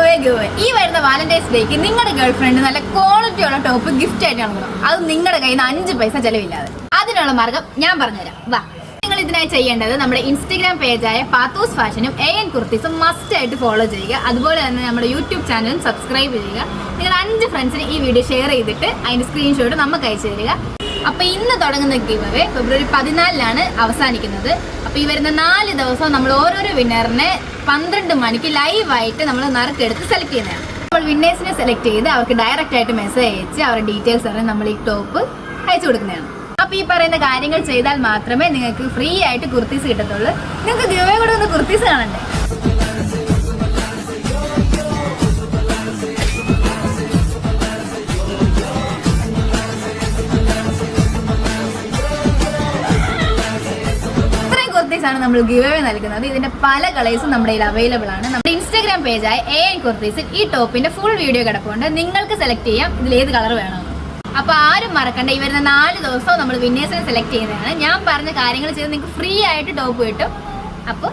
ഈ വരുന്ന വാലന്റൈൻസ് ഡേക്ക് നിങ്ങളുടെ ഗേൾ ഫ്രണ്ട് നല്ല ക്വാളിറ്റി ഉള്ള ടോപ്പ് ഗിഫ്റ്റ് ആയിട്ട് നൽകണം. അത് നിങ്ങളുടെ കയ്യിൽ നിന്ന് 5 പൈസ ചെലവില്ലാതെ. അതിനുള്ള മാർഗം ഞാൻ പറഞ്ഞുതരാം. വാ, നിങ്ങൾ ഇതിനായി ചെയ്യേണ്ടത് നമ്മുടെ ഇൻസ്റ്റഗ്രാം പേജായ പാത്തൂസ് ഫാഷനും AN കുർത്തീസും മസ്റ്റ് ആയിട്ട് ഫോളോ ചെയ്യുക. അതുപോലെ തന്നെ നമ്മുടെ യൂട്യൂബ് ചാനലും സബ്സ്ക്രൈബ് ചെയ്യുക. നിങ്ങൾ 5 ഫ്രണ്ട്സിന് ഈ വീഡിയോ ഷെയർ ചെയ്തിട്ട് അതിന്റെ സ്ക്രീൻഷോട്ട് നമുക്ക് അയച്ചു തരിക. അപ്പൊ ഇന്ന് തുടങ്ങുന്ന ഗിവ് ഫെബ്രുവരി 14 അവസാനിക്കുന്നത്. അപ്പൊ ഈ വരുന്ന 4 ദിവസം നമ്മൾ ഓരോരോ വിന്നറിനെ 12 മണിക്ക് ലൈവായിട്ട് നമ്മൾ നറുക്കെടുത്ത് സെലക്ട് ചെയ്യുന്നതാണ്. നമ്മൾ വിന്നേഴ്സിനെ സെലക്ട് ചെയ്ത് അവർക്ക് ഡയറക്റ്റ് ആയിട്ട് മെസ്സേജ് അയച്ച് അവരുടെ ഡീറ്റെയിൽസ് അറിയാൻ നമ്മൾ ഈ ടോപ്പ് അയച്ചു കൊടുക്കുന്നതാണ്. അപ്പൊ ഈ പറയുന്ന കാര്യങ്ങൾ ചെയ്താൽ മാത്രമേ നിങ്ങൾക്ക് ഫ്രീ ആയിട്ട് കുർത്തീസ് കിട്ടത്തുള്ളൂ. നിങ്ങൾക്ക് ഗിവ് കൊടുക്കുന്ന കുർത്തീസ് കാണണ്ടേ? ആണ് നമ്മൾ ഗിവ് അവേ നൽകുന്നത്. ഇതിന്റെ പല കളേഴ്സും നമ്മുടെ കയ്യിൽ അവൈലബിൾ ആണ്. നമ്മുടെ ഇൻസ്റ്റാഗ്രാം പേജായ AN കുർത്തീസിൽ ഈ ടോപ്പിന്റെ ഫുൾ വീഡിയോ കിടപ്പുണ്ട്. നിങ്ങൾക്ക് സെലക്ട് ചെയ്യാം ഇതിൽ ഏത് കളർ വേണമെന്ന്. അപ്പൊ ആരും മറക്കണ്ട, ഈ വരുന്ന 4 ദിവസവും നമ്മൾ വിന്നേഴ്സിനെ സെലക്ട് ചെയ്യുന്നതാണ്. ഞാൻ പറഞ്ഞ കാര്യങ്ങൾ ചെയ്ത് നിങ്ങൾക്ക് ഫ്രീ ആയിട്ട് ടോപ്പ് കിട്ടും. അപ്പോൾ